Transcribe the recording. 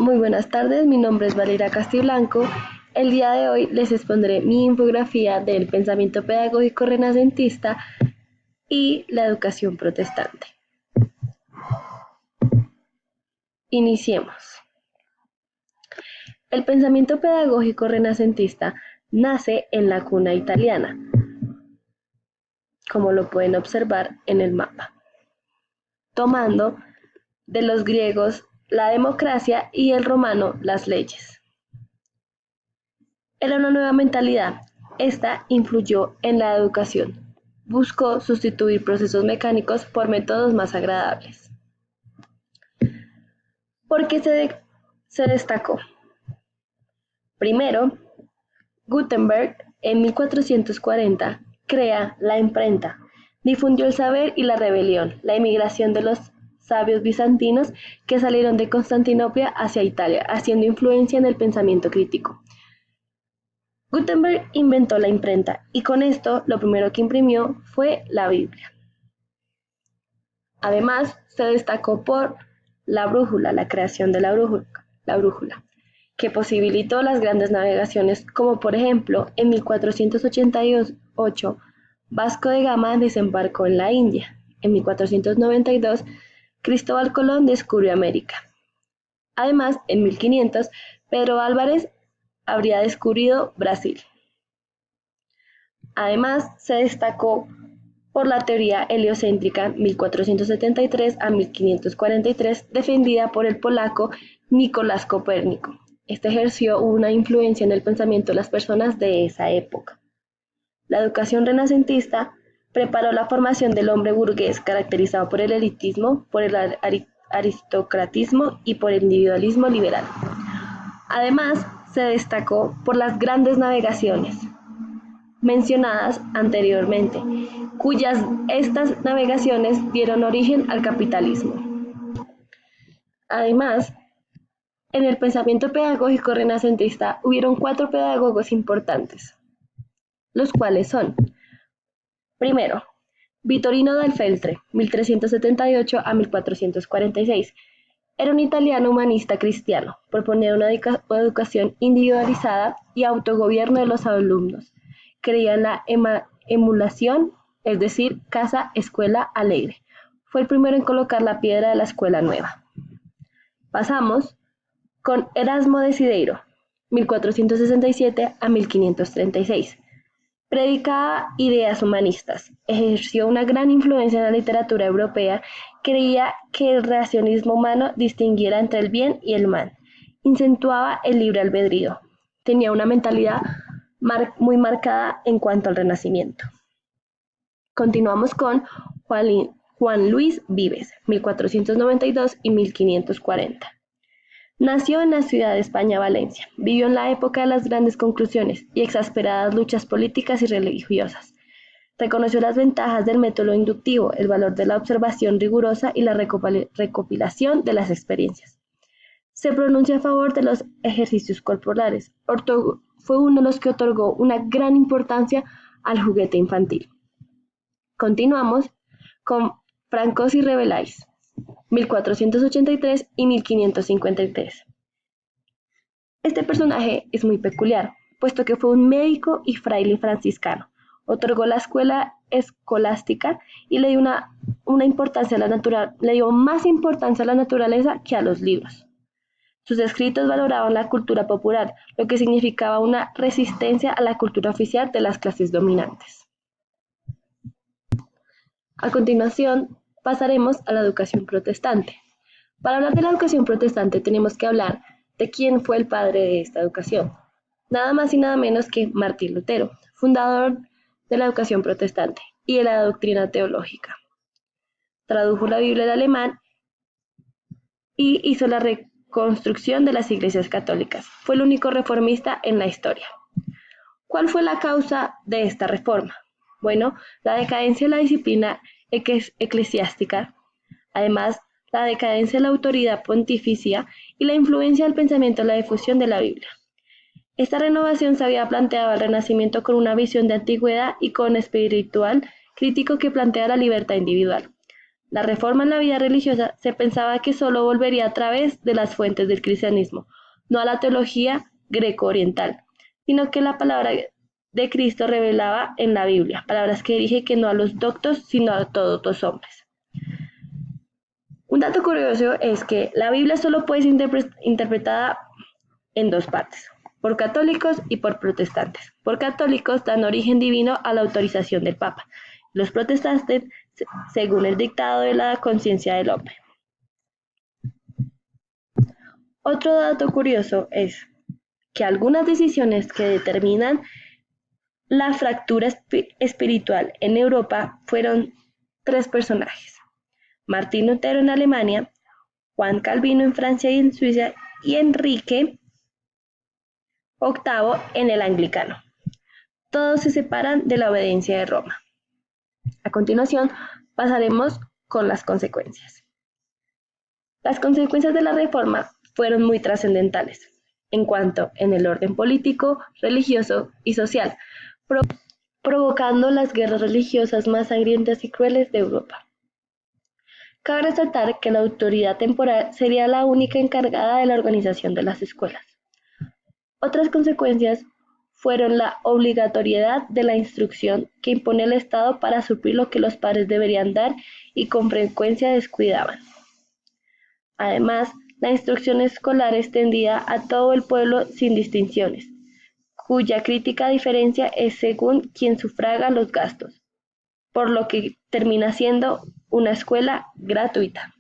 Muy buenas tardes, mi nombre es Valeria Castiblanco. El día de hoy les expondré mi infografía del pensamiento pedagógico renacentista y la educación protestante. Iniciemos. El pensamiento pedagógico renacentista nace en la cuna italiana, como lo pueden observar en el mapa, tomando de los griegos la democracia y el romano las leyes. Era una nueva mentalidad. Esta influyó en la educación. Buscó sustituir procesos mecánicos por métodos más agradables. ¿Por qué se destacó? Primero, Gutenberg en 1440 crea la imprenta, difundió el saber y la rebelión, la emigración de los sabios bizantinos que salieron de Constantinopla hacia Italia, haciendo influencia en el pensamiento crítico. Gutenberg inventó la imprenta y con esto lo primero que imprimió fue la Biblia. Además, se destacó por la brújula, la creación de la brújula, que posibilitó las grandes navegaciones, como por ejemplo en 1488 Vasco de Gama desembarcó en la India. En 1492 Cristóbal Colón descubrió América. Además, en 1500 Pedro Álvarez habría descubierto Brasil. Además, se destacó por la teoría heliocéntrica 1473 a 1543, defendida por el polaco Nicolás Copérnico. Este ejerció una influencia en el pensamiento de las personas de esa época. La educación renacentista preparó la formación del hombre burgués, caracterizado por el elitismo, por el aristocratismo y por el individualismo liberal. Además, se destacó por las grandes navegaciones mencionadas anteriormente, estas navegaciones dieron origen al capitalismo. Además, en el pensamiento pedagógico renacentista hubieron 4 pedagogos importantes, los cuales son: primero, Vittorino dal Feltre, 1378 a 1446. Era un italiano humanista cristiano, proponía una educación individualizada y autogobierno de los alumnos. Creía en la emulación, es decir, casa, escuela, alegre. Fue el primero en colocar la piedra de la escuela nueva. Pasamos con Erasmo de Sideiro, 1467 a 1536. Predicaba ideas humanistas, ejerció una gran influencia en la literatura europea, creía que el racionalismo humano distinguiera entre el bien y el mal, acentuaba el libre albedrío, tenía una mentalidad muy marcada en cuanto al Renacimiento. Continuamos con Juan Luis Vives, 1492 y 1540. Nació en la ciudad de España, Valencia. Vivió en la época de las grandes conclusiones y exasperadas luchas políticas y religiosas. Reconoció las ventajas del método inductivo, el valor de la observación rigurosa y la recopilación de las experiencias. Se pronuncia a favor de los ejercicios corporales. Fue uno de los que otorgó una gran importancia al juguete infantil. Continuamos con Francos y Rabelais, 1483 y 1553. Este personaje es muy peculiar, puesto que fue un médico y fraile franciscano. Otorgó la escuela escolástica y le dio le dio más importancia a la naturaleza que a los libros. Sus escritos valoraban la cultura popular, lo que significaba una resistencia a la cultura oficial de las clases dominantes. A continuación, pasaremos a la educación protestante. Para hablar de la educación protestante tenemos que hablar de quién fue el padre de esta educación. Nada más y nada menos que Martín Lutero, fundador de la educación protestante y de la doctrina teológica. Tradujo la Biblia al alemán y hizo la reconstrucción de las iglesias católicas. Fue el único reformista en la historia. ¿Cuál fue la causa de esta reforma? Bueno, la decadencia de la disciplina eclesiástica, además la decadencia de la autoridad pontificia y la influencia del pensamiento en la difusión de la Biblia. Esta renovación se había planteado al Renacimiento con una visión de antigüedad y con espiritual crítico que plantea la libertad individual. La reforma en la vida religiosa se pensaba que solo volvería a través de las fuentes del cristianismo, no a la teología greco-oriental, sino que la palabra de Cristo revelaba en la Biblia, palabras que dirige que no a los doctos, sino a todos los hombres. Un dato curioso es que la Biblia solo puede ser interpretada en dos partes, por católicos y por protestantes. Por católicos dan origen divino a la autorización del Papa, los protestantes según el dictado de la conciencia del hombre. Otro dato curioso es que algunas decisiones que determinan la fractura espiritual en Europa fueron tres personajes: Martín Lutero en Alemania, Juan Calvino en Francia y en Suiza, y Enrique VIII en el anglicano. Todos se separan de la obediencia de Roma. A continuación, pasaremos con las consecuencias. Las consecuencias de la reforma fueron muy trascendentales en cuanto en el orden político, religioso y social, provocando las guerras religiosas más sangrientas y crueles de Europa. Cabe resaltar que la autoridad temporal sería la única encargada de la organización de las escuelas. Otras consecuencias fueron la obligatoriedad de la instrucción que impone el Estado para suplir lo que los padres deberían dar y con frecuencia descuidaban. Además, la instrucción escolar extendida a todo el pueblo sin distinciones, cuya crítica diferencia es según quien sufraga los gastos, por lo que termina siendo una escuela gratuita.